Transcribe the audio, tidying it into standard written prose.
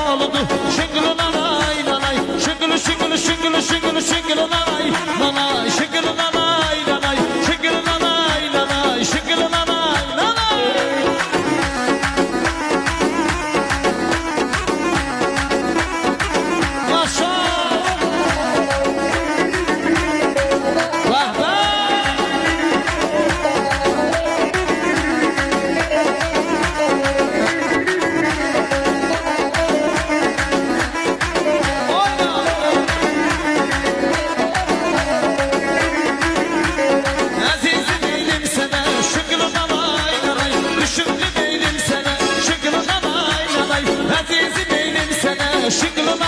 bağladı. Şıngılı nanay nanay, şıngılı şıngılı şıngılı şıngılı şıngılı nanay nanay, şıngılı nanay nanay, şıngılı nanay nanay, şıngılı nanay nanay. Yaşa! Vah vah! Şıngılı